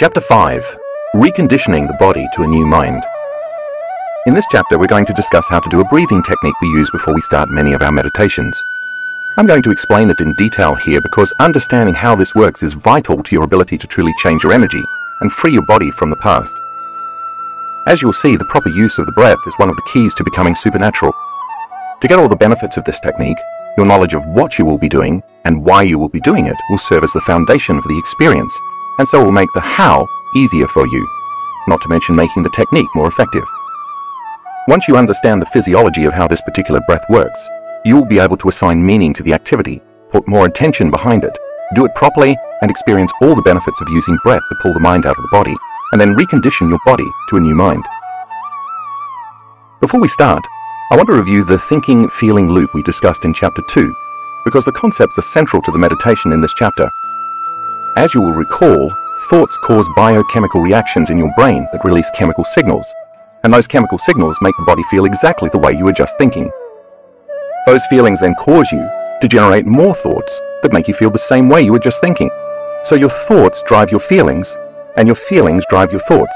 Chapter 5. Reconditioning the body to a new mind. In this chapter, we're going to discuss how to do a breathing technique we use before we start many of our meditations. I'm going to explain it in detail here because understanding how this works is vital to your ability to truly change your energy and free your body from the past. As you'll see, the proper use of the breath is one of the keys to becoming supernatural. To get all the benefits of this technique, your knowledge of what you will be doing and why you will be doing it will serve as the foundation for the experience, and so will make the how easier for you, not to mention making the technique more effective. Once you understand the physiology of how this particular breath works, you will be able to assign meaning to the activity, put more attention behind it, do it properly, and experience all the benefits of using breath to pull the mind out of the body, and then recondition your body to a new mind. Before we start, I want to review the thinking-feeling loop we discussed in Chapter 2, because the concepts are central to the meditation in this chapter. As you will recall, thoughts cause biochemical reactions in your brain that release chemical signals, and those chemical signals make the body feel exactly the way you were just thinking. Those feelings then cause you to generate more thoughts that make you feel the same way you were just thinking. So your thoughts drive your feelings, and your feelings drive your thoughts,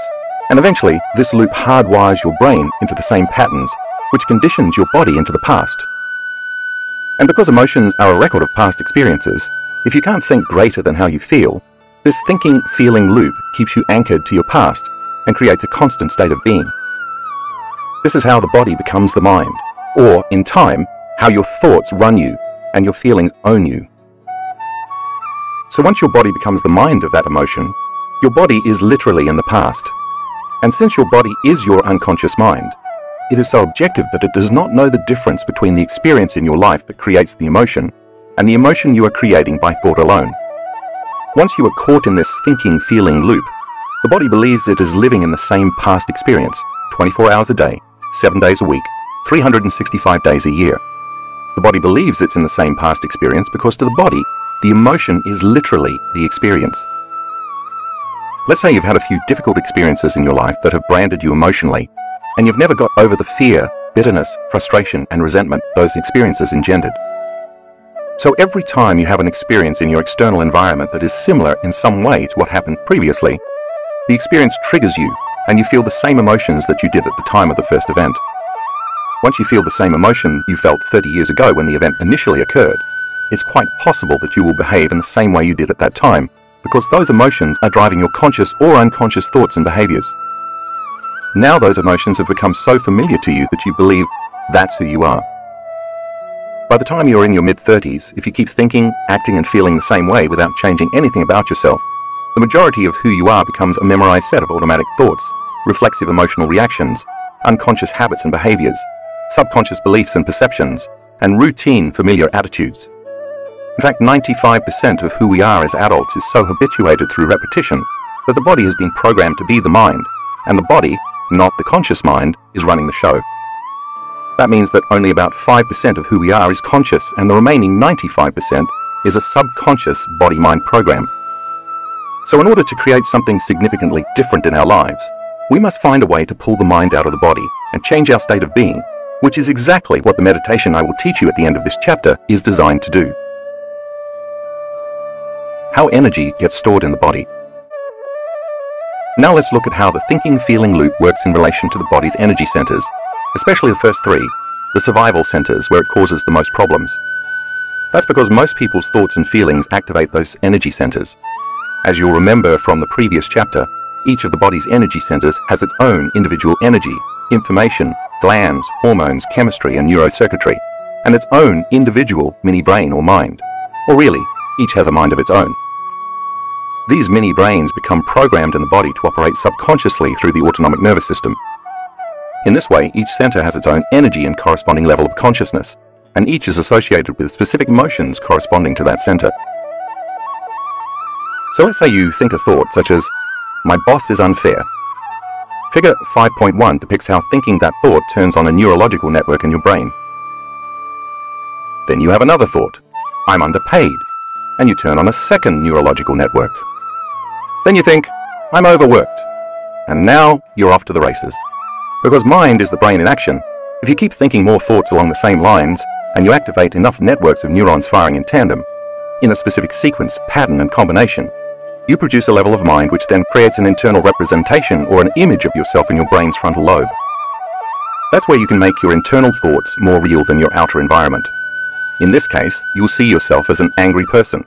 and eventually this loop hardwires your brain into the same patterns, which conditions your body into the past. And because emotions are a record of past experiences, if you can't think greater than how you feel, this thinking-feeling loop keeps you anchored to your past and creates a constant state of being. This is how the body becomes the mind, or, in time, how your thoughts run you and your feelings own you. So once your body becomes the mind of that emotion, your body is literally in the past. And since your body is your unconscious mind, it is so objective that it does not know the difference between the experience in your life that creates the emotion and the emotion you are creating by thought alone. Once you are caught in this thinking-feeling loop, the body believes it is living in the same past experience, 24 hours a day, 7 days a week, 365 days a year. The body believes it's in the same past experience because to the body, the emotion is literally the experience. Let's say you've had a few difficult experiences in your life that have branded you emotionally, and you've never got over the fear, bitterness, frustration, and resentment those experiences engendered. So every time you have an experience in your external environment that is similar in some way to what happened previously, the experience triggers you, and you feel the same emotions that you did at the time of the first event. Once you feel the same emotion you felt 30 years ago when the event initially occurred, it's quite possible that you will behave in the same way you did at that time, because those emotions are driving your conscious or unconscious thoughts and behaviors. Now those emotions have become so familiar to you that you believe that's who you are. By the time you're in your mid-30s, if you keep thinking, acting and feeling the same way without changing anything about yourself, the majority of who you are becomes a memorized set of automatic thoughts, reflexive emotional reactions, unconscious habits and behaviors, subconscious beliefs and perceptions, and routine familiar attitudes. In fact, 95% of who we are as adults is so habituated through repetition that the body has been programmed to be the mind, and the body, not the conscious mind, is running the show. That means that only about 5% of who we are is conscious, and the remaining 95% is a subconscious body-mind program. So in order to create something significantly different in our lives, we must find a way to pull the mind out of the body and change our state of being, which is exactly what the meditation I will teach you at the end of this chapter is designed to do. How energy gets stored in the body. Now let's look at how the thinking-feeling loop works in relation to the body's energy centers, especially the first three, the survival centers where it causes the most problems. That's because most people's thoughts and feelings activate those energy centers. As you'll remember from the previous chapter, each of the body's energy centers has its own individual energy, information, glands, hormones, chemistry, and neurocircuitry, and its own individual mini-brain or mind. Or really, each has a mind of its own. These mini-brains become programmed in the body to operate subconsciously through the autonomic nervous system. In this way, each center has its own energy and corresponding level of consciousness, and each is associated with specific emotions corresponding to that center. So let's say you think a thought such as, "My boss is unfair." Figure 5.1 depicts how thinking that thought turns on a neurological network in your brain. Then you have another thought, "I'm underpaid," and you turn on a second neurological network. Then you think, "I'm overworked," and now you're off to the races. Because mind is the brain in action, if you keep thinking more thoughts along the same lines, and you activate enough networks of neurons firing in tandem, in a specific sequence, pattern, and combination, You produce a level of mind which then creates an internal representation or an image of yourself in your brain's frontal lobe. That's where you can make your internal thoughts more real than your outer environment. In this case, you'll see yourself as an angry person.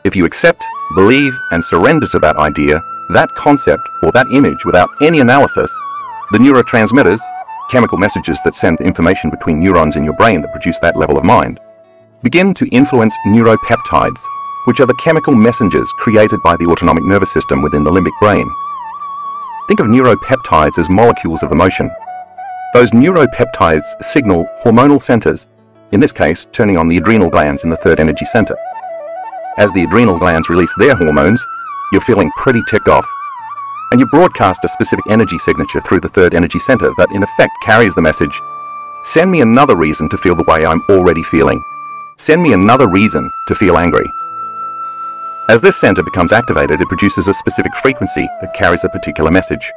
If you accept, believe, and surrender to that idea, that concept, or that image without any analysis, the neurotransmitters, chemical messages that send information between neurons in your brain that produce that level of mind, begin to influence neuropeptides, which are the chemical messengers created by the autonomic nervous system within the limbic brain. Think of neuropeptides as molecules of emotion. Those neuropeptides signal hormonal centers, in this case turning on the adrenal glands in the third energy center. As the adrenal glands release their hormones, you're feeling pretty ticked off, and you broadcast a specific energy signature through the third energy center that in effect carries the message, "Send me another reason to feel the way I'm already feeling. Send me another reason to feel angry." As this center becomes activated, it produces a specific frequency that carries a particular message.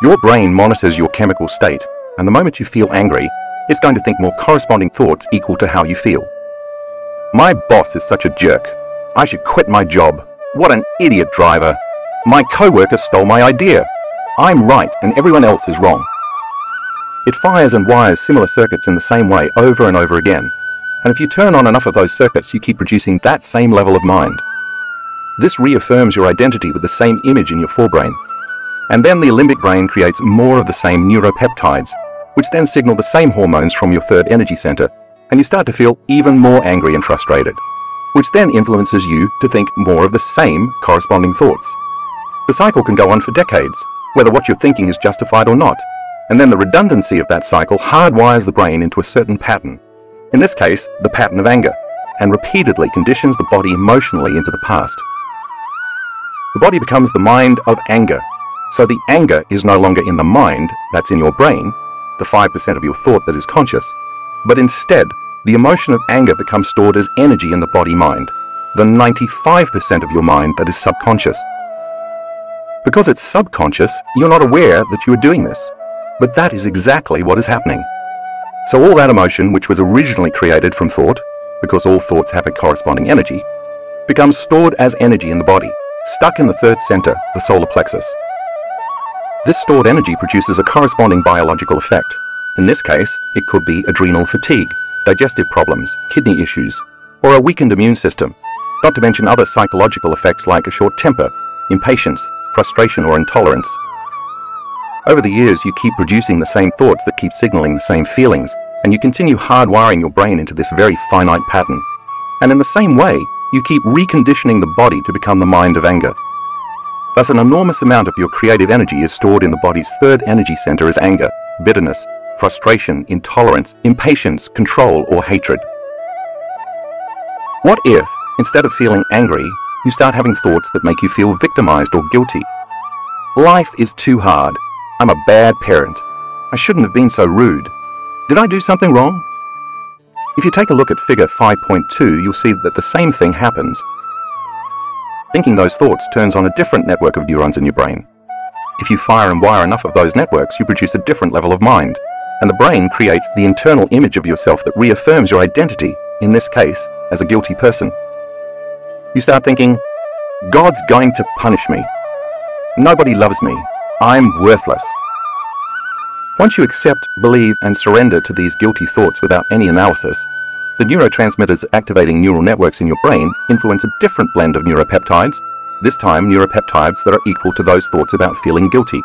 Your brain monitors your chemical state, and the moment you feel angry, it's going to think more corresponding thoughts equal to how you feel. "My boss is such a jerk. I should quit my job. What an idiot driver. My coworker stole my idea. I'm right and everyone else is wrong." It fires and wires similar circuits in the same way over and over again. And if you turn on enough of those circuits, you keep producing that same level of mind. This reaffirms your identity with the same image in your forebrain. And then the limbic brain creates more of the same neuropeptides, which then signal the same hormones from your third energy center, and you start to feel even more angry and frustrated, which then influences you to think more of the same corresponding thoughts. The cycle can go on for decades, whether what you're thinking is justified or not, and then the redundancy of that cycle hardwires the brain into a certain pattern, in this case, the pattern of anger, and repeatedly conditions the body emotionally into the past. The body becomes the mind of anger, so the anger is no longer in the mind, that's in your brain, the 5% of your thought that is conscious, but instead, the emotion of anger becomes stored as energy in the body-mind, the 95% of your mind that is subconscious. Because it's subconscious, you're not aware that you are doing this, but that is exactly what is happening. So all that emotion, which was originally created from thought, because all thoughts have a corresponding energy, becomes stored as energy in the body, stuck in the third center, the solar plexus. This stored energy produces a corresponding biological effect. In this case, it could be adrenal fatigue, digestive problems, kidney issues, or a weakened immune system, not to mention other psychological effects like a short temper, impatience, frustration, or intolerance. Over the years, you keep producing the same thoughts that keep signaling the same feelings, and you continue hardwiring your brain into this very finite pattern. And in the same way, you keep reconditioning the body to become the mind of anger. Thus, an enormous amount of your creative energy is stored in the body's third energy center as anger, bitterness, frustration, intolerance, impatience, control, or hatred. What if, instead of feeling angry, you start having thoughts that make you feel victimized or guilty? Life is too hard. I'm a bad parent. I shouldn't have been so rude. Did I do something wrong? If you take a look at figure 5.2, you'll see that the same thing happens. Thinking those thoughts turns on a different network of neurons in your brain. If you fire and wire enough of those networks, you produce a different level of mind, and the brain creates the internal image of yourself that reaffirms your identity, in this case, as a guilty person. You start thinking, "God's going to punish me. Nobody loves me. I'm worthless." Once you accept, believe, and surrender to these guilty thoughts without any analysis, the neurotransmitters activating neural networks in your brain influence a different blend of neuropeptides, this time neuropeptides that are equal to those thoughts about feeling guilty.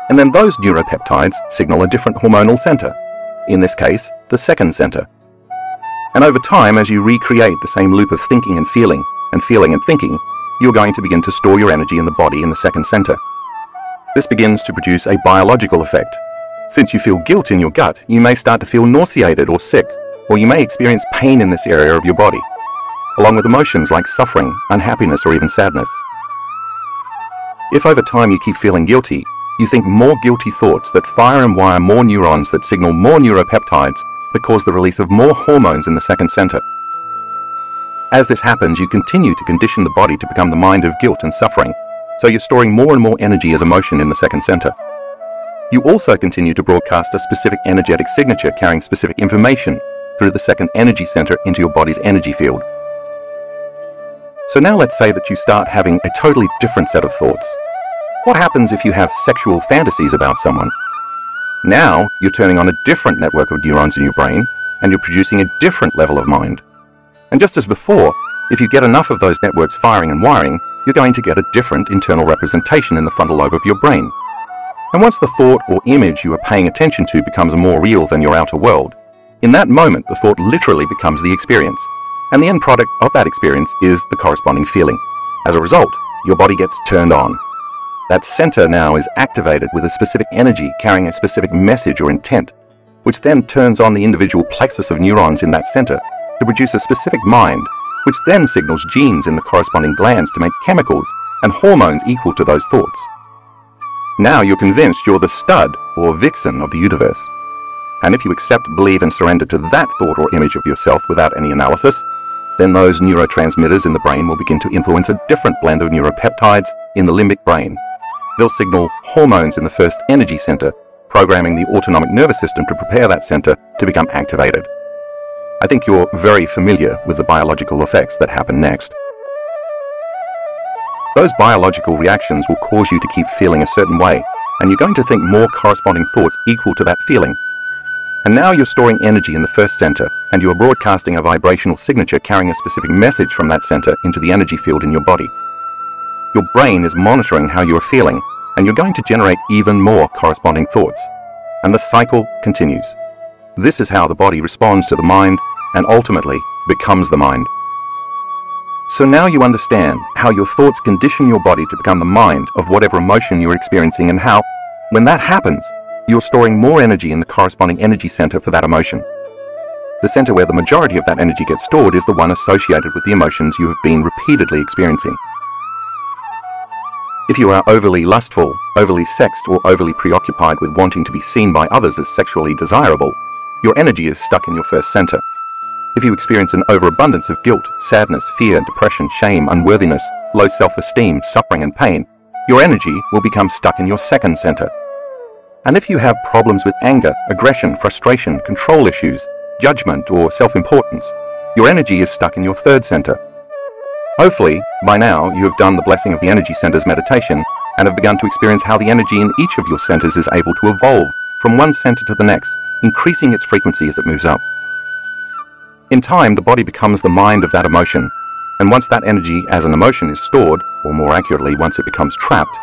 And then those neuropeptides signal a different hormonal center, in this case, the second center. And over time, as you recreate the same loop of thinking and feeling and thinking, you're going to begin to store your energy in the body in the second center. This begins to produce a biological effect. Since you feel guilt in your gut, you may start to feel nauseated or sick, or you may experience pain in this area of your body, along with emotions like suffering, unhappiness, or even sadness. If over time you keep feeling guilty, you think more guilty thoughts that fire and wire more neurons that signal more neuropeptides that cause the release of more hormones in the second center. As this happens, you continue to condition the body to become the mind of guilt and suffering, so you're storing more and more energy as emotion in the second center. You also continue to broadcast a specific energetic signature carrying specific information through the second energy center into your body's energy field. So now let's say that you start having a totally different set of thoughts. What happens if you have sexual fantasies about someone? Now you're turning on a different network of neurons in your brain, and you're producing a different level of mind. And just as before, if you get enough of those networks firing and wiring, you're going to get a different internal representation in the frontal lobe of your brain. And once the thought or image you are paying attention to becomes more real than your outer world, in that moment the thought literally becomes the experience, and the end product of that experience is the corresponding feeling. As a result, your body gets turned on. That center now is activated with a specific energy carrying a specific message or intent, which then turns on the individual plexus of neurons in that center to produce a specific mind, which then signals genes in the corresponding glands to make chemicals and hormones equal to those thoughts. Now you're convinced you're the stud or vixen of the universe. And if you accept, believe, and surrender to that thought or image of yourself without any analysis, then those neurotransmitters in the brain will begin to influence a different blend of neuropeptides in the limbic brain. They'll signal hormones in the first energy center, programming the autonomic nervous system to prepare that center to become activated. I think you're very familiar with the biological effects that happen next. Those biological reactions will cause you to keep feeling a certain way, and you're going to think more corresponding thoughts equal to that feeling. And now you're storing energy in the first center, and you are broadcasting a vibrational signature carrying a specific message from that center into the energy field in your body. Your brain is monitoring how you are feeling, and you're going to generate even more corresponding thoughts. And the cycle continues. This is how the body responds to the mind and ultimately becomes the mind. So now you understand how your thoughts condition your body to become the mind of whatever emotion you're experiencing, and how, when that happens, you're storing more energy in the corresponding energy center for that emotion. The center where the majority of that energy gets stored is the one associated with the emotions you have been repeatedly experiencing. If you are overly lustful, overly sexed, or overly preoccupied with wanting to be seen by others as sexually desirable, your energy is stuck in your first center. If you experience an overabundance of guilt, sadness, fear, depression, shame, unworthiness, low self-esteem, suffering, and pain, your energy will become stuck in your second center. And if you have problems with anger, aggression, frustration, control issues, judgment, or self-importance, your energy is stuck in your third center. Hopefully, by now, you have done the Blessing of the Energy Centers meditation and have begun to experience how the energy in each of your centers is able to evolve from one center to the next, increasing its frequency as it moves up. In time, the body becomes the mind of that emotion, and once that energy as an emotion is stored, or more accurately, once it becomes trapped,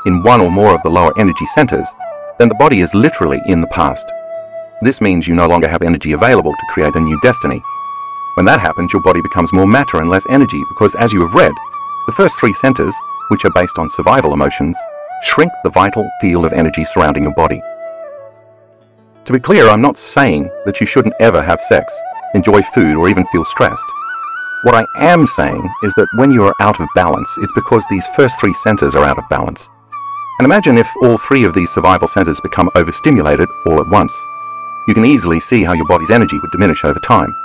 in one or more of the lower energy centers, then the body is literally in the past. This means you no longer have energy available to create a new destiny. When that happens, your body becomes more matter and less energy because, as you have read, the first three centers, which are based on survival emotions, shrink the vital field of energy surrounding your body. To be clear, I'm not saying that you shouldn't ever have sex, enjoy food, or even feel stressed. What I am saying is that when you are out of balance, it's because these first three centers are out of balance. And imagine if all three of these survival centers become overstimulated all at once. You can easily see how your body's energy would diminish over time.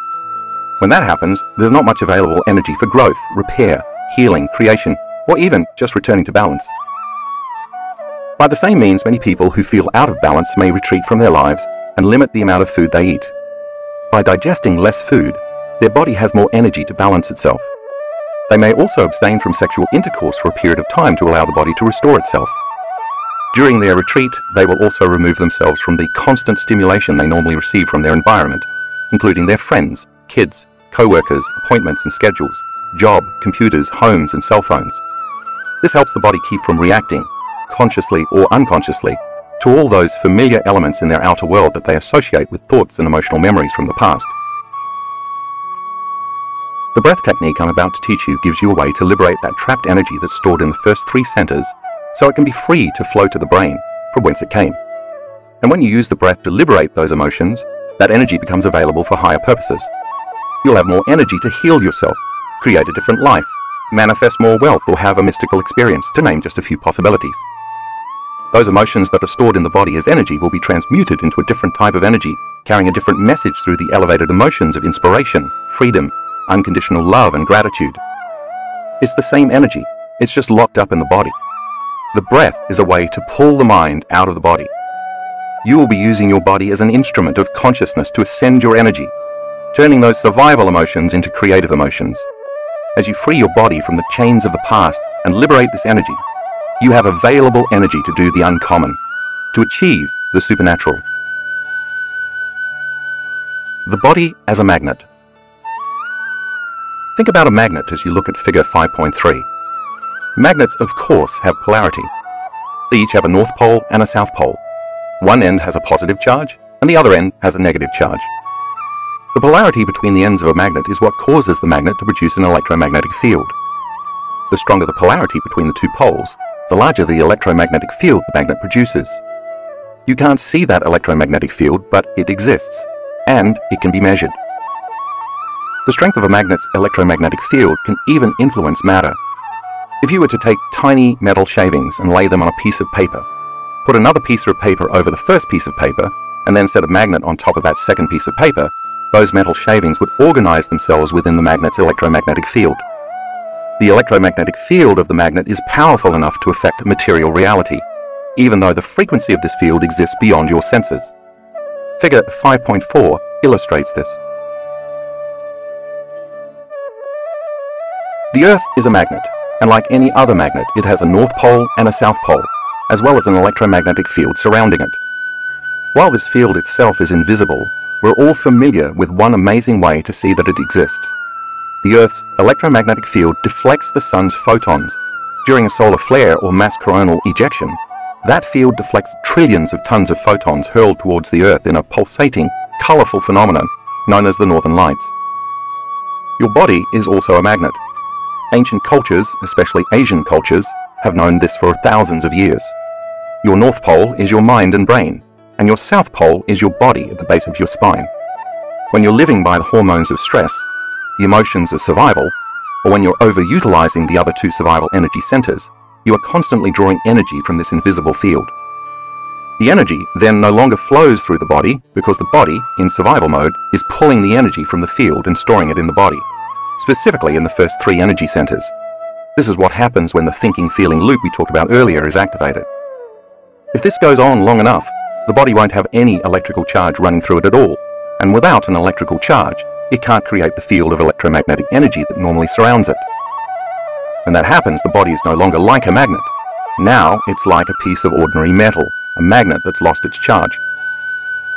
When that happens, there's not much available energy for growth, repair, healing, creation, or even just returning to balance. By the same means, many people who feel out of balance may retreat from their lives and limit the amount of food they eat. By digesting less food, their body has more energy to balance itself. They may also abstain from sexual intercourse for a period of time to allow the body to restore itself. During their retreat, they will also remove themselves from the constant stimulation they normally receive from their environment, including their friends, kids, co-workers, appointments and schedules, job, computers, homes, and cell phones. This helps the body keep from reacting, consciously or unconsciously, to all those familiar elements in their outer world that they associate with thoughts and emotional memories from the past. The breath technique I'm about to teach you gives you a way to liberate that trapped energy that's stored in the first three centers so it can be free to flow to the brain, from whence it came. And when you use the breath to liberate those emotions, that energy becomes available for higher purposes. You'll have more energy to heal yourself, create a different life, manifest more wealth, or have a mystical experience, to name just a few possibilities. Those emotions that are stored in the body as energy will be transmuted into a different type of energy, carrying a different message through the elevated emotions of inspiration, freedom, unconditional love, and gratitude. It's the same energy, it's just locked up in the body. The breath is a way to pull the mind out of the body. You will be using your body as an instrument of consciousness to ascend your energy, turning those survival emotions into creative emotions. As you free your body from the chains of the past and liberate this energy, you have available energy to do the uncommon, to achieve the supernatural. The body as a magnet. Think about a magnet as you look at figure 5.3. Magnets, of course, have polarity. They each have a north pole and a south pole. One end has a positive charge, and the other end has a negative charge. The polarity between the ends of a magnet is what causes the magnet to produce an electromagnetic field. The stronger the polarity between the two poles, the larger the electromagnetic field the magnet produces. You can't see that electromagnetic field, but it exists, and it can be measured. The strength of a magnet's electromagnetic field can even influence matter. If you were to take tiny metal shavings and lay them on a piece of paper, put another piece of paper over the first piece of paper, and then set a magnet on top of that second piece of paper, those metal shavings would organize themselves within the magnet's electromagnetic field. The electromagnetic field of the magnet is powerful enough to affect material reality, even though the frequency of this field exists beyond your senses. Figure 5.4 illustrates this. The Earth is a magnet, and like any other magnet, it has a north pole and a south pole, as well as an electromagnetic field surrounding it. While this field itself is invisible, we're all familiar with one amazing way to see that it exists. The Earth's electromagnetic field deflects the sun's photons. During a solar flare or mass coronal ejection, that field deflects trillions of tons of photons hurled towards the Earth in a pulsating, colorful phenomenon known as the Northern Lights. Your body is also a magnet. Ancient cultures, especially Asian cultures, have known this for thousands of years. Your north pole is your mind and brain, and your south pole is your body at the base of your spine. When you're living by the hormones of stress, the emotions of survival, or when you're overutilizing the other two survival energy centers, you are constantly drawing energy from this invisible field. The energy then no longer flows through the body because the body, in survival mode, is pulling the energy from the field and storing it in the body, specifically in the first three energy centers. This is what happens when the thinking-feeling loop we talked about earlier is activated. If this goes on long enough, the body won't have any electrical charge running through it at all, and without an electrical charge, it can't create the field of electromagnetic energy that normally surrounds it. When that happens, the body is no longer like a magnet. Now it's like a piece of ordinary metal, a magnet that's lost its charge.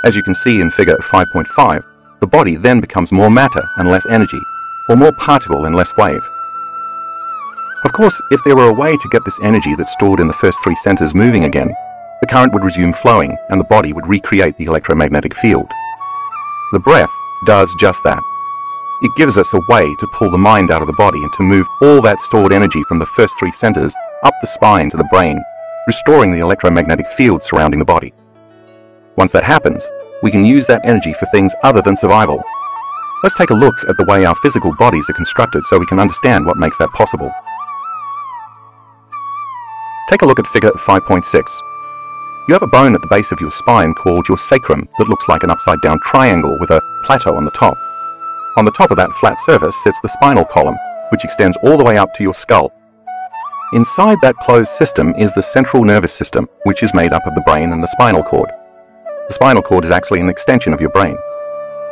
As you can see in figure 5.5, the body then becomes more matter and less energy, or more particle and less wave. Of course, if there were a way to get this energy that's stored in the first three centers moving again, the current would resume flowing and the body would recreate the electromagnetic field. The breath does just that. It gives us a way to pull the mind out of the body and to move all that stored energy from the first three centers up the spine to the brain, restoring the electromagnetic field surrounding the body. Once that happens, we can use that energy for things other than survival. Let's take a look at the way our physical bodies are constructed so we can understand what makes that possible. Take a look at figure 5.6. You have a bone at the base of your spine called your sacrum that looks like an upside-down triangle with a plateau on the top. On the top of that flat surface sits the spinal column, which extends all the way up to your skull. Inside that closed system is the central nervous system, which is made up of the brain and the spinal cord. The spinal cord is actually an extension of your brain.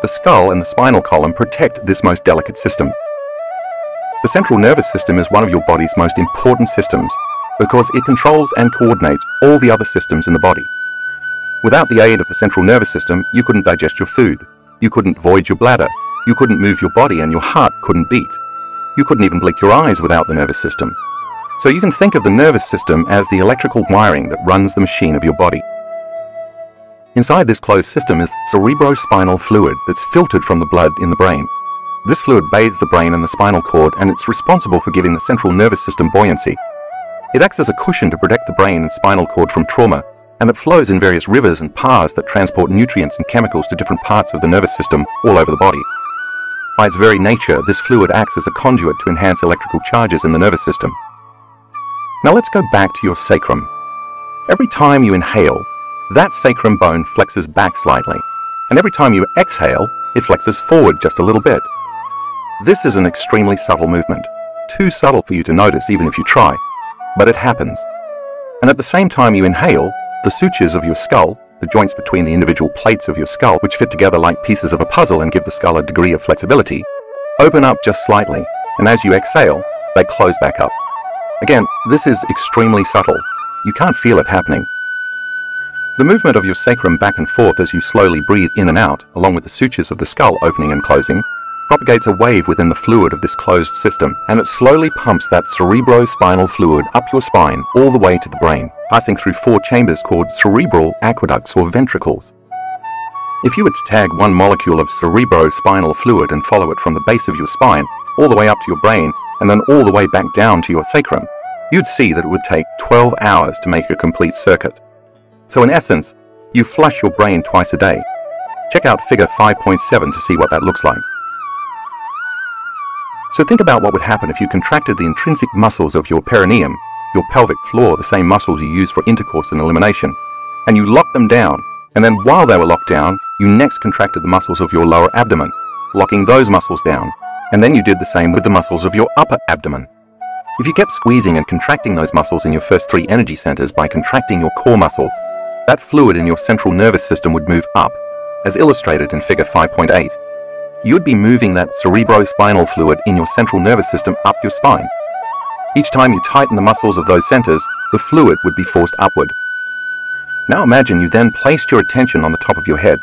The skull and the spinal column protect this most delicate system. The central nervous system is one of your body's most important systems because it controls and coordinates all the other systems in the body. Without the aid of the central nervous system, you couldn't digest your food, you couldn't void your bladder, you couldn't move your body, and your heart couldn't beat. You couldn't even blink your eyes without the nervous system. So you can think of the nervous system as the electrical wiring that runs the machine of your body. Inside this closed system is cerebrospinal fluid that's filtered from the blood in the brain. This fluid bathes the brain and the spinal cord, and it's responsible for giving the central nervous system buoyancy. It acts as a cushion to protect the brain and spinal cord from trauma, and it flows in various rivers and paths that transport nutrients and chemicals to different parts of the nervous system all over the body. By its very nature, this fluid acts as a conduit to enhance electrical charges in the nervous system. Now let's go back to your sacrum. Every time you inhale, that sacrum bone flexes back slightly, and every time you exhale, it flexes forward just a little bit. This is an extremely subtle movement, too subtle for you to notice even if you try, but it happens. And at the same time you inhale, the sutures of your skull, the joints between the individual plates of your skull, which fit together like pieces of a puzzle and give the skull a degree of flexibility, open up just slightly, and as you exhale, they close back up. Again, this is extremely subtle. You can't feel it happening. The movement of your sacrum back and forth as you slowly breathe in and out, along with the sutures of the skull opening and closing, propagates a wave within the fluid of this closed system, and it slowly pumps that cerebrospinal fluid up your spine all the way to the brain, passing through 4 chambers called cerebral aqueducts or ventricles. If you were to tag one molecule of cerebrospinal fluid and follow it from the base of your spine all the way up to your brain and then all the way back down to your sacrum, you'd see that it would take 12 hours to make a complete circuit. So in essence, you flush your brain twice a day. Check out figure 5.7 to see what that looks like. So think about what would happen if you contracted the intrinsic muscles of your perineum, your pelvic floor, the same muscles you use for intercourse and elimination, and you locked them down, and then while they were locked down, you next contracted the muscles of your lower abdomen, locking those muscles down, and then you did the same with the muscles of your upper abdomen. If you kept squeezing and contracting those muscles in your first 3 energy centers by contracting your core muscles, that fluid in your central nervous system would move up, as illustrated in figure 5.8. You'd be moving that cerebrospinal fluid in your central nervous system up your spine. Each time you tighten the muscles of those centers, the fluid would be forced upward. Now imagine you then placed your attention on the top of your head.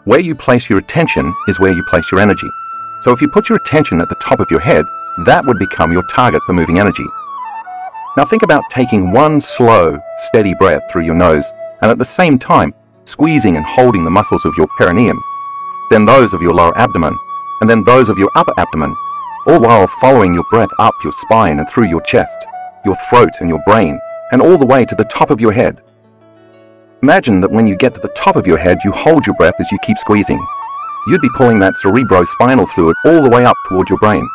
Where you place your attention is where you place your energy. So if you put your attention at the top of your head, that would become your target for moving energy. Now think about taking one slow, steady breath through your nose, and at the same time, squeezing and holding the muscles of your perineum, then those of your lower abdomen, and then those of your upper abdomen, all while following your breath up your spine and through your chest, your throat and your brain, and all the way to the top of your head. Imagine that when you get to the top of your head, you hold your breath as you keep squeezing. You'd be pulling that cerebrospinal fluid all the way up toward your brain.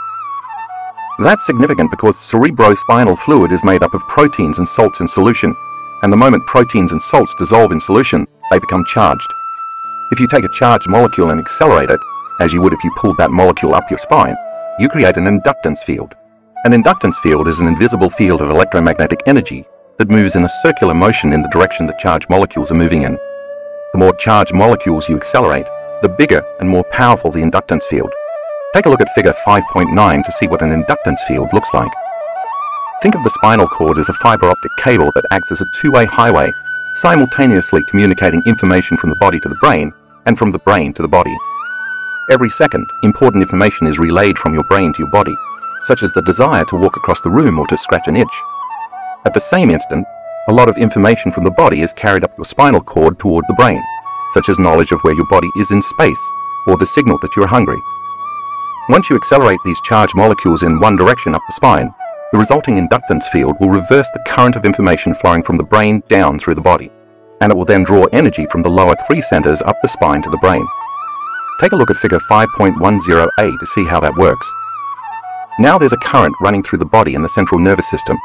That's significant because cerebrospinal fluid is made up of proteins and salts in solution, and the moment proteins and salts dissolve in solution, they become charged. If you take a charged molecule and accelerate it, as you would if you pulled that molecule up your spine, you create an inductance field. An inductance field is an invisible field of electromagnetic energy that moves in a circular motion in the direction that charged molecules are moving in. The more charged molecules you accelerate, the bigger and more powerful the inductance field. Take a look at figure 5.9 to see what an inductance field looks like. Think of the spinal cord as a fiber optic cable that acts as a two-way highway, simultaneously communicating information from the body to the brain and from the brain to the body. Every second, important information is relayed from your brain to your body, such as the desire to walk across the room or to scratch an itch. At the same instant, a lot of information from the body is carried up your spinal cord toward the brain, such as knowledge of where your body is in space, or the signal that you're hungry. Once you accelerate these charged molecules in one direction up the spine, the resulting inductance field will reverse the current of information flowing from the brain down through the body, and it will then draw energy from the lower 3 centers up the spine to the brain. Take a look at figure 5.10a to see how that works. Now there's a current running through the body in the central nervous system,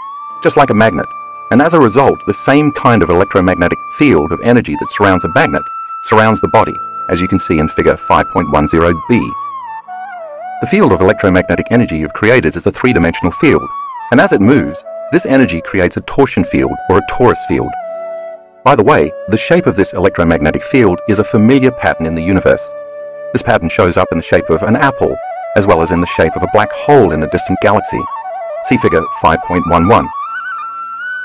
just like a magnet, and as a result, the same kind of electromagnetic field of energy that surrounds a magnet surrounds the body, as you can see in figure 5.10b. The field of electromagnetic energy you've created is a 3-dimensional field, and as it moves, this energy creates a torsion field or a torus field. By the way, the shape of this electromagnetic field is a familiar pattern in the universe. This pattern shows up in the shape of an apple, as well as in the shape of a black hole in a distant galaxy. See figure 5.11.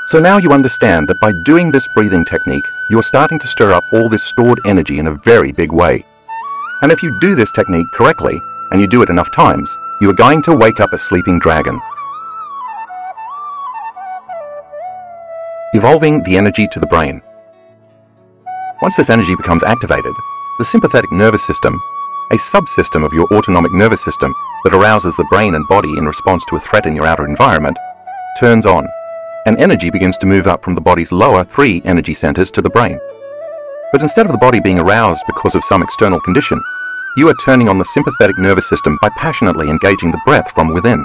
So now you understand that by doing this breathing technique, you're starting to stir up all this stored energy in a very big way. And if you do this technique correctly, and you do it enough times, you are going to wake up a sleeping dragon. Evolving the energy to the brain. Once this energy becomes activated, the sympathetic nervous system, a subsystem of your autonomic nervous system that arouses the brain and body in response to a threat in your outer environment, turns on, and energy begins to move up from the body's lower 3 energy centers to the brain. But instead of the body being aroused because of some external condition, you are turning on the sympathetic nervous system by passionately engaging the breath from within.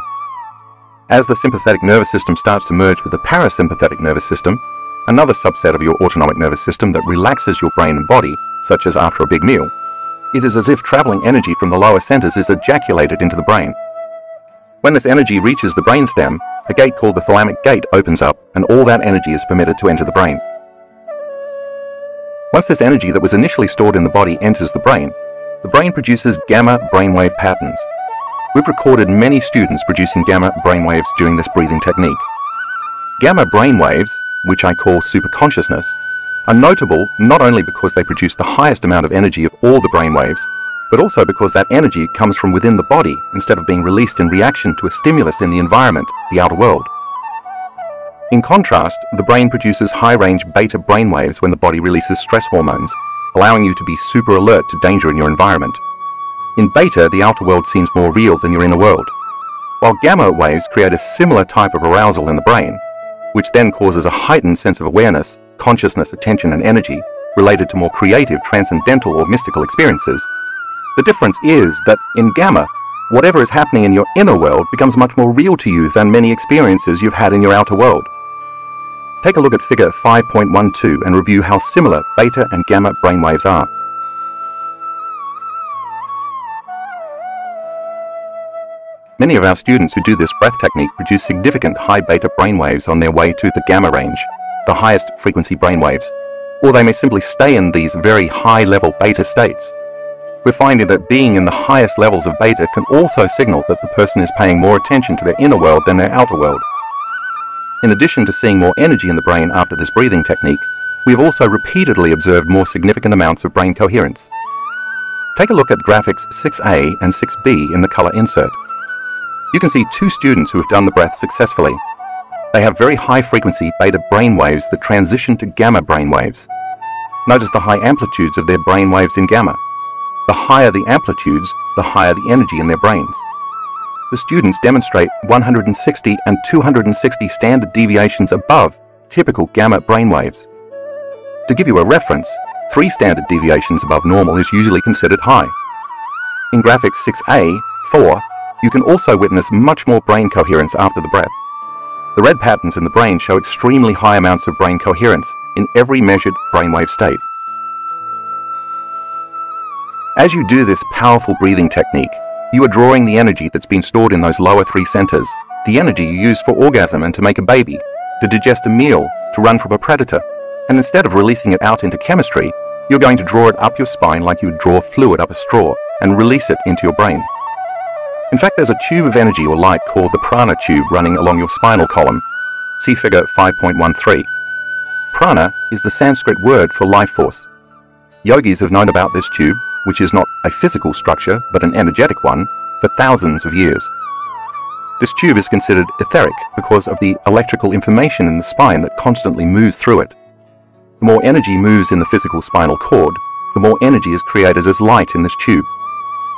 As the sympathetic nervous system starts to merge with the parasympathetic nervous system, another subset of your autonomic nervous system that relaxes your brain and body, such as after a big meal, it is as if traveling energy from the lower centers is ejaculated into the brain. When this energy reaches the brainstem, a gate called the thalamic gate opens up, and all that energy is permitted to enter the brain. Once this energy that was initially stored in the body enters the brain produces gamma brainwave patterns. we've recorded many students producing gamma brainwaves during this breathing technique. Gamma brainwaves, which I call superconsciousness, are notable not only because they produce the highest amount of energy of all the brainwaves, but also because that energy comes from within the body instead of being released in reaction to a stimulus in the environment, the outer world. In contrast, the brain produces high-range beta brainwaves when the body releases stress hormones, allowing you to be super alert to danger in your environment. In beta, the outer world seems more real than your inner world, while gamma waves create a similar type of arousal in the brain, which then causes a heightened sense of awareness, consciousness, attention, and energy related to more creative, transcendental, or mystical experiences. The difference is that in gamma, whatever is happening in your inner world becomes much more real to you than many experiences you've had in your outer world. Take a look at figure 5.12 and review how similar beta and gamma brainwaves are. Many of our students who do this breath technique produce significant high beta brainwaves on their way to the gamma range, the highest frequency brainwaves, or they may simply stay in these very high level beta states. We're finding that being in the highest levels of beta can also signal that the person is paying more attention to their inner world than their outer world. In addition to seeing more energy in the brain after this breathing technique, we have also repeatedly observed more significant amounts of brain coherence. Take a look at graphics 6A and 6B in the color insert. You can see two students who have done the breath successfully. They have very high frequency beta brainwaves that transition to gamma brainwaves. Notice the high amplitudes of their brainwaves in gamma. The higher the amplitudes, the higher the energy in their brains. The students demonstrate 160 and 260 standard deviations above typical gamma brainwaves. To give you a reference, 3 standard deviations above normal is usually considered high. In graphics 6A, 4, you can also witness much more brain coherence after the breath. The red patterns in the brain show extremely high amounts of brain coherence in every measured brainwave state. As you do this powerful breathing technique, you are drawing the energy that's been stored in those lower 3 centers, the energy you use for orgasm and to make a baby, to digest a meal, to run from a predator, and instead of releasing it out into chemistry, you're going to draw it up your spine like you would draw fluid up a straw and release it into your brain. In fact, there's a tube of energy or light called the prana tube running along your spinal column. See figure 5.13. Prana is the Sanskrit word for life force. Yogis have known about this tube, which is not a physical structure but an energetic one, for thousands of years. This tube is considered etheric because of the electrical information in the spine that constantly moves through it. The more energy moves in the physical spinal cord, the more energy is created as light in this tube.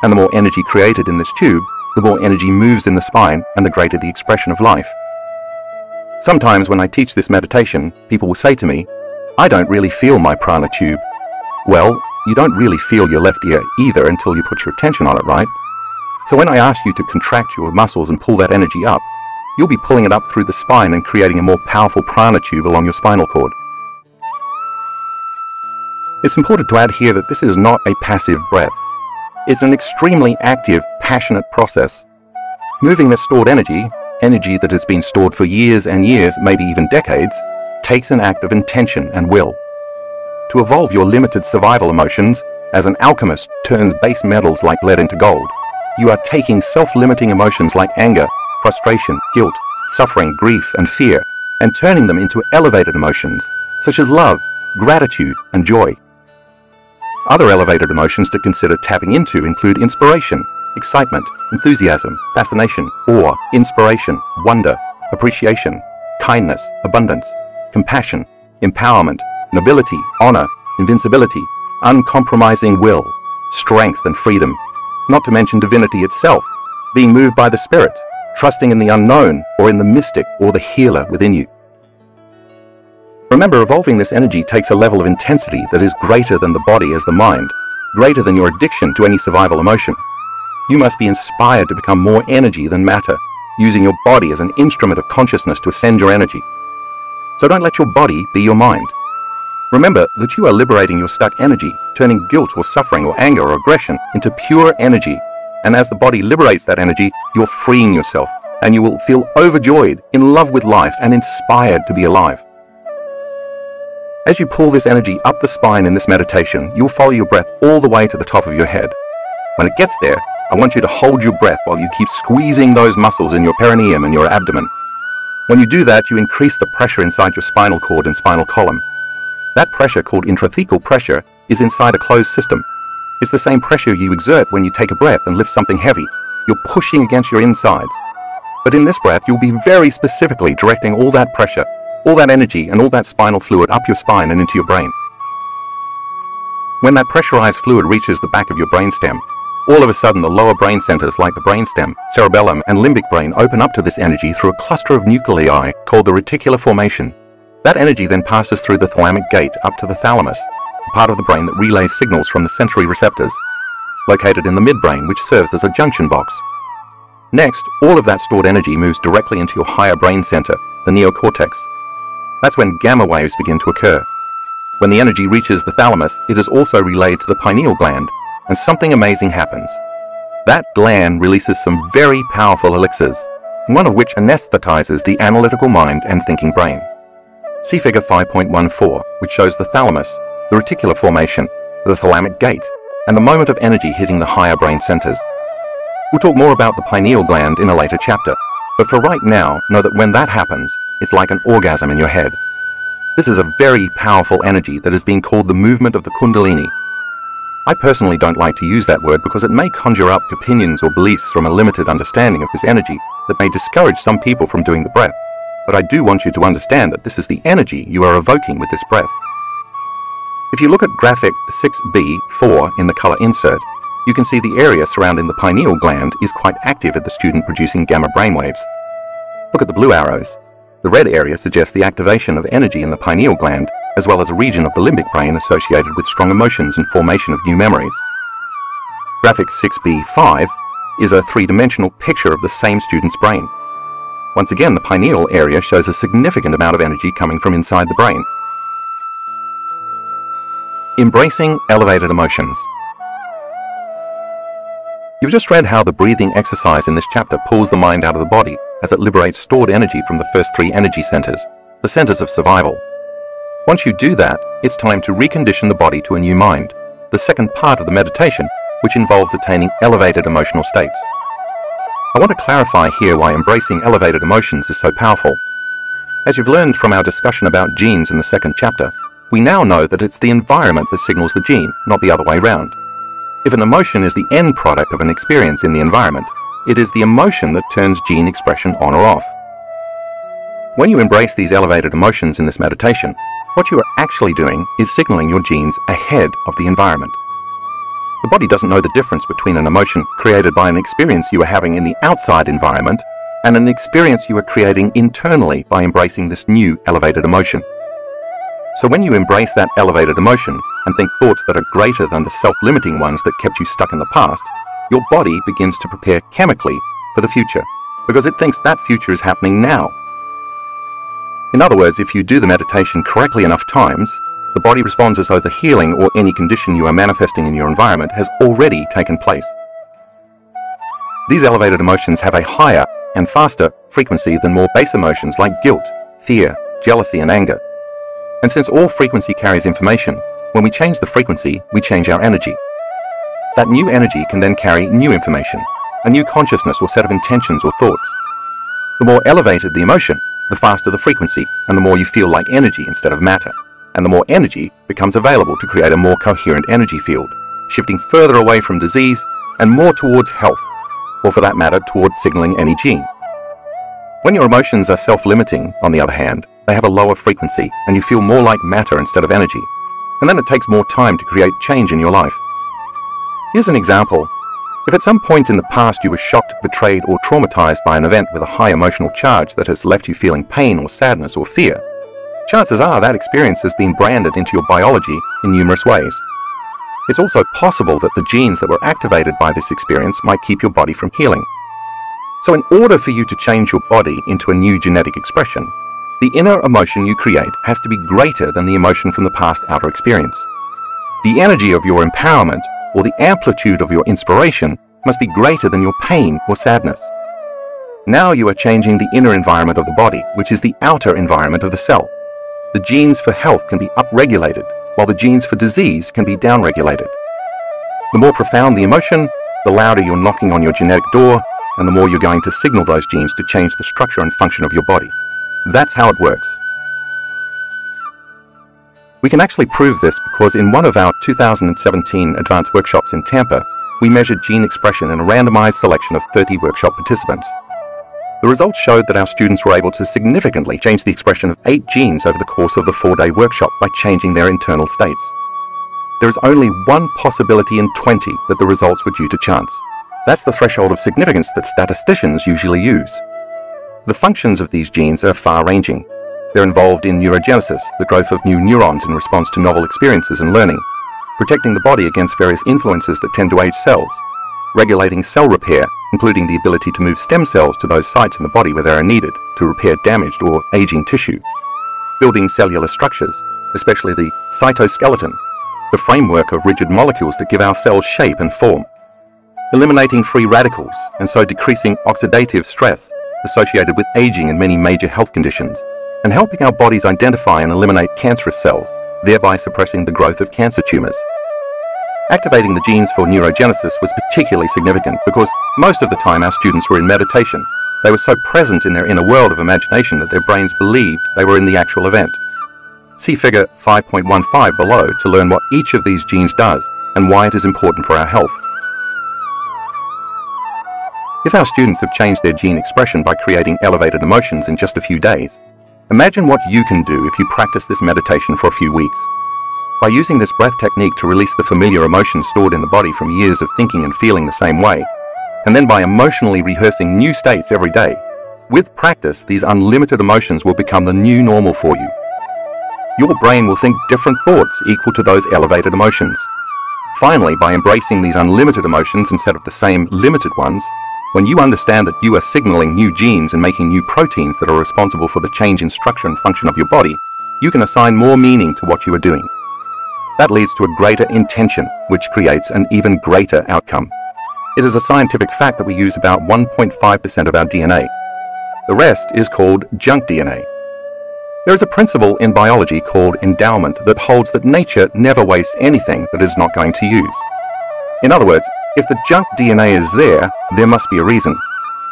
And the more energy created in this tube, the more energy moves in the spine and the greater the expression of life. Sometimes when I teach this meditation, people will say to me, "I don't really feel my prana tube." Well, you don't really feel your left ear either until you put your attention on it, right? So when I ask you to contract your muscles and pull that energy up, you'll be pulling it up through the spine and creating a more powerful prana tube along your spinal cord. It's important to add here that this is not a passive breath. It's an extremely active, passionate process. Moving this stored energy that has been stored for years and years, maybe even decades, takes an act of intention and will. To evolve your limited survival emotions, as an alchemist turns base metals like lead into gold, you are taking self-limiting emotions like anger, frustration, guilt, suffering, grief, and fear, and turning them into elevated emotions, such as love, gratitude, and joy. Other elevated emotions to consider tapping into include inspiration, excitement, enthusiasm, fascination, awe, inspiration, wonder, appreciation, kindness, abundance, compassion, empowerment, nobility, honor, invincibility, uncompromising will, strength and freedom, not to mention divinity itself, being moved by the spirit, trusting in the unknown or in the mystic or the healer within you. Remember, evolving this energy takes a level of intensity that is greater than the body as the mind, greater than your addiction to any survival emotion. You must be inspired to become more energy than matter, using your body as an instrument of consciousness to ascend your energy. So don't let your body be your mind. Remember that you are liberating your stuck energy, turning guilt or suffering or anger or aggression into pure energy. And as the body liberates that energy, you're freeing yourself, and you will feel overjoyed, in love with life, and inspired to be alive. As you pull this energy up the spine in this meditation, you'll follow your breath all the way to the top of your head. When it gets there, I want you to hold your breath while you keep squeezing those muscles in your perineum and your abdomen. When you do that, you increase the pressure inside your spinal cord and spinal column. That pressure, called intrathecal pressure, is inside a closed system. It's the same pressure you exert when you take a breath and lift something heavy. You're pushing against your insides. But in this breath, you'll be very specifically directing all that pressure, all that energy, and all that spinal fluid up your spine and into your brain. When that pressurized fluid reaches the back of your brainstem, all of a sudden the lower brain centers like the brainstem, cerebellum, and limbic brain open up to this energy through a cluster of nuclei called the reticular formation. That energy then passes through the thalamic gate up to the thalamus, the part of the brain that relays signals from the sensory receptors, located in the midbrain, which serves as a junction box. Next, all of that stored energy moves directly into your higher brain center, the neocortex. That's when gamma waves begin to occur. When the energy reaches the thalamus, it is also relayed to the pineal gland, and something amazing happens. That gland releases some very powerful elixirs, one of which anesthetizes the analytical mind and thinking brain. See figure 5.14, which shows the thalamus, the reticular formation, the thalamic gate, and the moment of energy hitting the higher brain centers. We'll talk more about the pineal gland in a later chapter, but for right now, know that when that happens, it's like an orgasm in your head. This is a very powerful energy that is being called the movement of the Kundalini. I personally don't like to use that word because it may conjure up opinions or beliefs from a limited understanding of this energy that may discourage some people from doing the breath. But I do want you to understand that this is the energy you are evoking with this breath. If you look at graphic 6b4 in the color insert, you can see the area surrounding the pineal gland is quite active at the student producing gamma brainwaves. Look at the blue arrows. The red area suggests the activation of energy in the pineal gland, as well as a region of the limbic brain associated with strong emotions and formation of new memories. Graphic 6b5 is a three-dimensional picture of the same student's brain. Once again, the pineal area shows a significant amount of energy coming from inside the brain. Embracing elevated emotions. You've just read how the breathing exercise in this chapter pulls the mind out of the body as it liberates stored energy from the first three energy centers, the centers of survival. Once you do that, it's time to recondition the body to a new mind, the second part of the meditation, which involves attaining elevated emotional states. I want to clarify here why embracing elevated emotions is so powerful. As you've learned from our discussion about genes in the second chapter, we now know that it's the environment that signals the gene, not the other way around. If an emotion is the end product of an experience in the environment, it is the emotion that turns gene expression on or off. When you embrace these elevated emotions in this meditation, what you are actually doing is signaling your genes ahead of the environment. The body doesn't know the difference between an emotion created by an experience you are having in the outside environment and an experience you are creating internally by embracing this new elevated emotion. So when you embrace that elevated emotion and think thoughts that are greater than the self-limiting ones that kept you stuck in the past, your body begins to prepare chemically for the future, because it thinks that future is happening now. In other words, if you do the meditation correctly enough times, the body responds as though the healing or any condition you are manifesting in your environment has already taken place. These elevated emotions have a higher and faster frequency than more base emotions like guilt, fear, jealousy, and anger. And since all frequency carries information, when we change the frequency, we change our energy. That new energy can then carry new information, a new consciousness or set of intentions or thoughts. The more elevated the emotion, the faster the frequency, and the more you feel like energy instead of matter. And the more energy becomes available to create a more coherent energy field, shifting further away from disease and more towards health, or for that matter, towards signaling any gene. When your emotions are self-limiting, on the other hand, they have a lower frequency, and you feel more like matter instead of energy. And then it takes more time to create change in your life. Here's an example. If at some point in the past you were shocked, betrayed, or traumatized by an event with a high emotional charge that has left you feeling pain or sadness or fear, chances are that experience has been branded into your biology in numerous ways. It's also possible that the genes that were activated by this experience might keep your body from healing. So in order for you to change your body into a new genetic expression, the inner emotion you create has to be greater than the emotion from the past outer experience. The energy of your empowerment or the amplitude of your inspiration must be greater than your pain or sadness. Now you are changing the inner environment of the body, which is the outer environment of the cell. The genes for health can be upregulated, while the genes for disease can be downregulated. The more profound the emotion, the louder you're knocking on your genetic door, and the more you're going to signal those genes to change the structure and function of your body. That's how it works. We can actually prove this because in one of our 2017 advanced workshops in Tampa, we measured gene expression in a randomized selection of 30 workshop participants. The results showed that our students were able to significantly change the expression of 8 genes over the course of the 4-day workshop by changing their internal states. There is only one possibility in 20 that the results were due to chance. That's the threshold of significance that statisticians usually use. The functions of these genes are far-ranging. They're involved in neurogenesis, the growth of new neurons in response to novel experiences and learning, protecting the body against various influences that tend to age cells, regulating cell repair, including the ability to move stem cells to those sites in the body where they are needed to repair damaged or aging tissue, building cellular structures, especially the cytoskeleton, the framework of rigid molecules that give our cells shape and form, eliminating free radicals and so decreasing oxidative stress associated with aging and many major health conditions, and helping our bodies identify and eliminate cancerous cells, thereby suppressing the growth of cancer tumors. Activating the genes for neurogenesis was particularly significant because most of the time our students were in meditation. They were so present in their inner world of imagination that their brains believed they were in the actual event. See figure 5.15 below to learn what each of these genes does and why it is important for our health. If our students have changed their gene expression by creating elevated emotions in just a few days, imagine what you can do if you practice this meditation for a few weeks. By using this breath technique to release the familiar emotions stored in the body from years of thinking and feeling the same way, and then by emotionally rehearsing new states every day, with practice, these unlimited emotions will become the new normal for you. Your brain will think different thoughts equal to those elevated emotions. Finally, by embracing these unlimited emotions instead of the same limited ones, when you understand that you are signaling new genes and making new proteins that are responsible for the change in structure and function of your body, you can assign more meaning to what you are doing. That leads to a greater intention, which creates an even greater outcome. It is a scientific fact that we use about 1.5% of our DNA. The rest is called junk DNA. There is a principle in biology called endowment that holds that nature never wastes anything that it is not going to use. In other words, if the junk DNA is there, there must be a reason.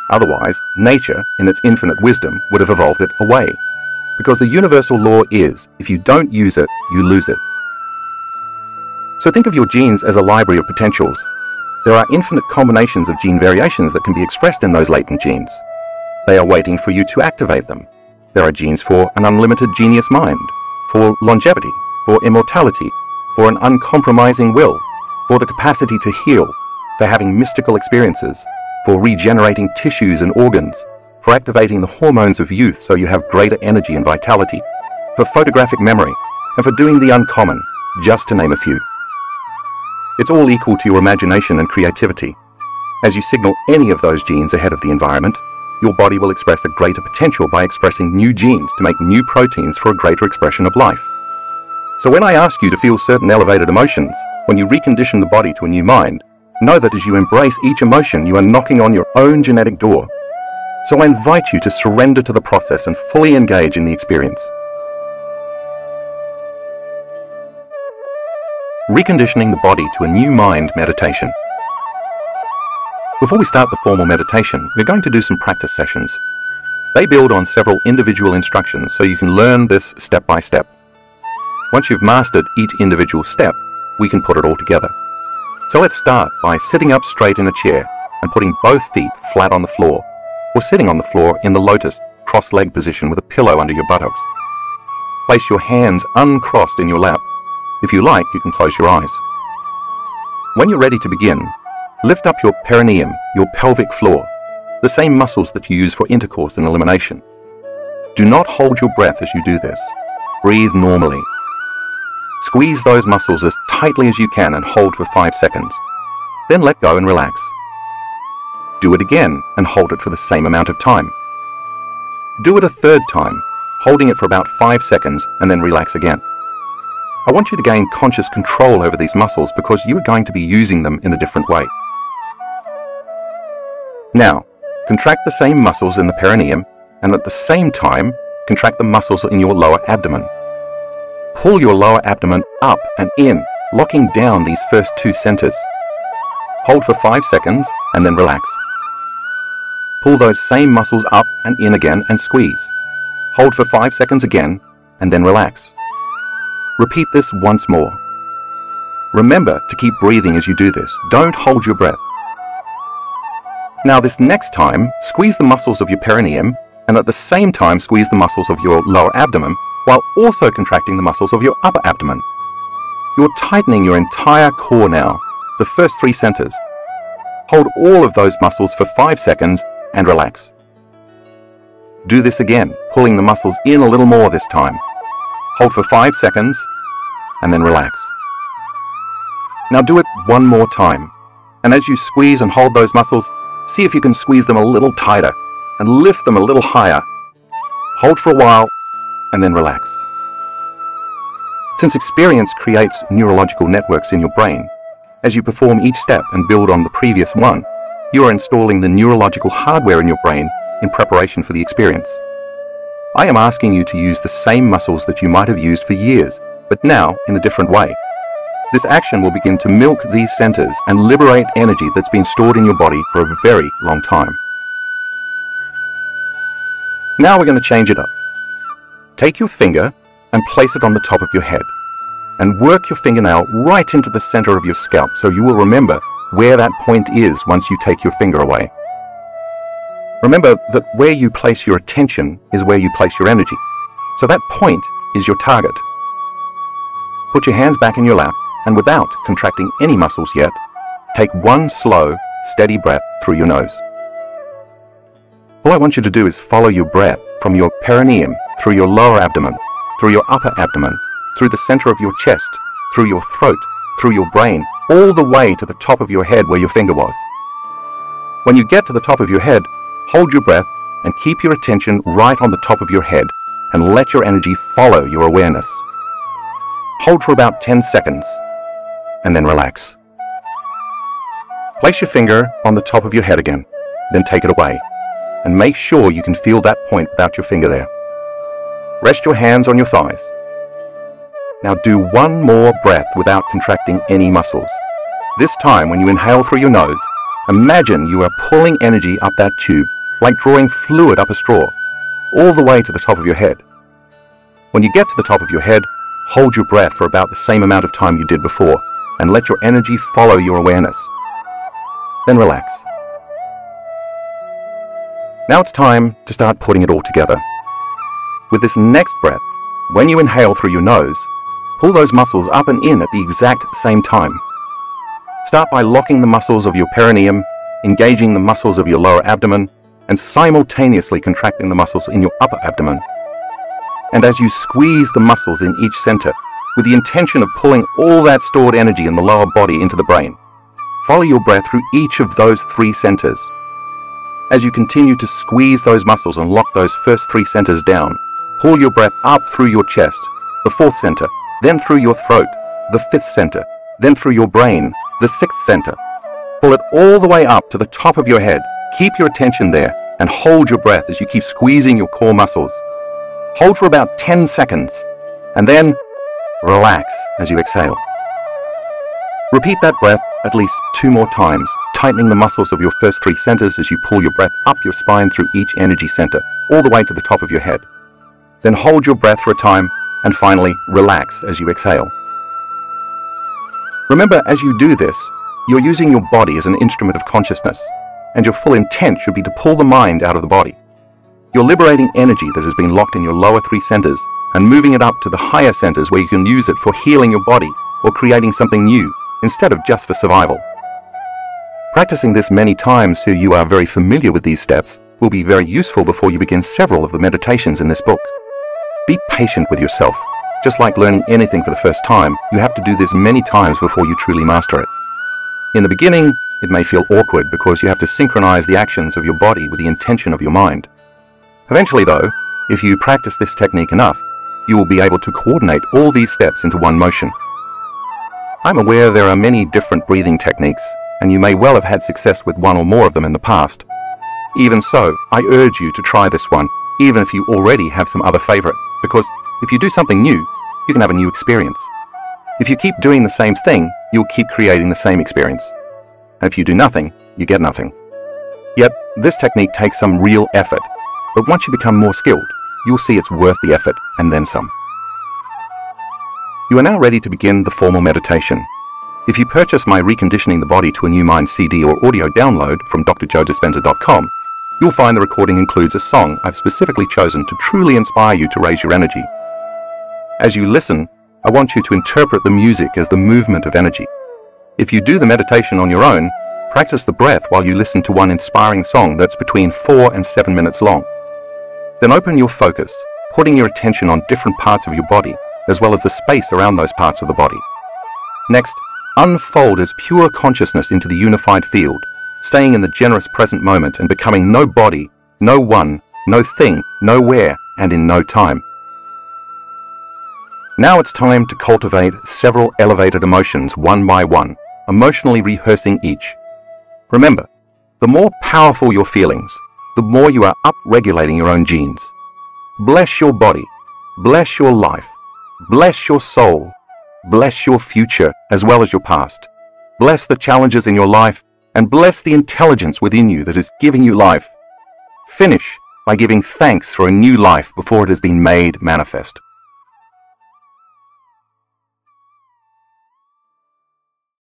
Otherwise, nature, in its infinite wisdom, would have evolved it away. Because the universal law is, if you don't use it, you lose it. So think of your genes as a library of potentials. There are infinite combinations of gene variations that can be expressed in those latent genes. They are waiting for you to activate them. There are genes for an unlimited genius mind, for longevity, for immortality, for an uncompromising will, for the capacity to heal, for having mystical experiences, for regenerating tissues and organs, for activating the hormones of youth so you have greater energy and vitality, for photographic memory, and for doing the uncommon, just to name a few. It's all equal to your imagination and creativity. As you signal any of those genes ahead of the environment, your body will express a greater potential by expressing new genes to make new proteins for a greater expression of life. So when I ask you to feel certain elevated emotions, when you recondition the body to a new mind, know that as you embrace each emotion, you are knocking on your own genetic door. So I invite you to surrender to the process and fully engage in the experience. Reconditioning the body to a new mind meditation. Before we start the formal meditation, we're going to do some practice sessions. They build on several individual instructions so you can learn this step by step. Once you've mastered each individual step, we can put it all together. So let's start by sitting up straight in a chair and putting both feet flat on the floor, or sitting on the floor in the lotus cross-leg position with a pillow under your buttocks. Place your hands uncrossed in your lap. If you like, you can close your eyes. When you're ready to begin, lift up your perineum, your pelvic floor, the same muscles that you use for intercourse and elimination. Do not hold your breath as you do this. Breathe normally. Squeeze those muscles as tightly as you can and hold for 5 seconds. Then let go and relax. Do it again and hold it for the same amount of time. Do it a third time, holding it for about 5 seconds and then relax again. I want you to gain conscious control over these muscles because you are going to be using them in a different way. Now, contract the same muscles in the perineum and at the same time, contract the muscles in your lower abdomen. Pull your lower abdomen up and in, locking down these first 2 centers. Hold for 5 seconds and then relax. Pull those same muscles up and in again and squeeze. Hold for 5 seconds again and then relax. Repeat this once more. Remember to keep breathing as you do this. Don't hold your breath. Now this next time, squeeze the muscles of your perineum and at the same time squeeze the muscles of your lower abdomen while also contracting the muscles of your upper abdomen. You're tightening your entire core now, the first 3 centers. Hold all of those muscles for 5 seconds and relax. Do this again, pulling the muscles in a little more this time. Hold for 5 seconds and then relax. Now do it one more time, and as you squeeze and hold those muscles, see if you can squeeze them a little tighter and lift them a little higher. Hold for a while and then relax. Since experience creates neurological networks in your brain, as you perform each step and build on the previous one, you are installing the neurological hardware in your brain in preparation for the experience. I am asking you to use the same muscles that you might have used for years, but now in a different way. This action will begin to milk these centers and liberate energy that's been stored in your body for a very long time. Now we're going to change it up. Take your finger and place it on the top of your head, and work your fingernail right into the center of your scalp so you will remember where that point is once you take your finger away. Remember that where you place your attention is where you place your energy, so that point is your target. Put your hands back in your lap, and without contracting any muscles yet, take one slow, steady breath through your nose. All I want you to do is follow your breath from your perineum, through your lower abdomen, through your upper abdomen, through the center of your chest, through your throat, through your brain, all the way to the top of your head where your finger was. When you get to the top of your head, hold your breath and keep your attention right on the top of your head and let your energy follow your awareness. Hold for about 10 seconds and then relax. Place your finger on the top of your head again, then take it away, and make sure you can feel that point without your finger there. Rest your hands on your thighs. Now do one more breath without contracting any muscles. This time, when you inhale through your nose, imagine you are pulling energy up that tube, like drawing fluid up a straw, all the way to the top of your head. When you get to the top of your head, hold your breath for about the same amount of time you did before, and let your energy follow your awareness. Then relax. Now it's time to start putting it all together. With this next breath, when you inhale through your nose, pull those muscles up and in at the exact same time. Start by locking the muscles of your perineum, engaging the muscles of your lower abdomen, and simultaneously contracting the muscles in your upper abdomen. And as you squeeze the muscles in each center, with the intention of pulling all that stored energy in the lower body into the brain, follow your breath through each of those 3 centers. As you continue to squeeze those muscles and lock those first 3 centers down, pull your breath up through your chest, the 4th center, then through your throat, the 5th center, then through your brain, the 6th center. Pull it all the way up to the top of your head. Keep your attention there and hold your breath as you keep squeezing your core muscles. Hold for about 10 seconds and then relax as you exhale. Repeat that breath at least 2 more times, tightening the muscles of your first 3 centers as you pull your breath up your spine through each energy center, all the way to the top of your head. Then hold your breath for a time and finally relax as you exhale. Remember, as you do this, you're using your body as an instrument of consciousness, and your full intent should be to pull the mind out of the body. You're liberating energy that has been locked in your lower 3 centers and moving it up to the higher centers where you can use it for healing your body or creating something new instead of just for survival. Practicing this many times so you are very familiar with these steps will be very useful before you begin several of the meditations in this book. Be patient with yourself. Just like learning anything for the first time, you have to do this many times before you truly master it. In the beginning, it may feel awkward because you have to synchronize the actions of your body with the intention of your mind. Eventually though, if you practice this technique enough, you will be able to coordinate all these steps into one motion. I'm aware there are many different breathing techniques, and you may well have had success with one or more of them in the past. Even so, I urge you to try this one, even if you already have some other favorite, because if you do something new, you can have a new experience. If you keep doing the same thing, you'll keep creating the same experience. and if you do nothing, you get nothing. Yet, this technique takes some real effort, but once you become more skilled, you'll see it's worth the effort and then some. You are now ready to begin the formal meditation. If you purchase my Reconditioning the Body to a New Mind CD or audio download from drjoedispenza.com, you'll find the recording includes a song I've specifically chosen to truly inspire you to raise your energy. As you listen, I want you to interpret the music as the movement of energy. If you do the meditation on your own, practice the breath while you listen to one inspiring song that's between 4 and 7 minutes long. Then open your focus, putting your attention on different parts of your body, as well as the space around those parts of the body. Next, unfold as pure consciousness into the unified field, staying in the generous present moment and becoming no body, no one, no thing, nowhere, and in no time. Now it's time to cultivate several elevated emotions one by one, emotionally rehearsing each. Remember, the more powerful your feelings, the more you are up-regulating your own genes. Bless your body, bless your life, bless your soul, bless your future as well as your past. Bless the challenges in your life and bless the intelligence within you that is giving you life. Finish by giving thanks for a new life before it has been made manifest.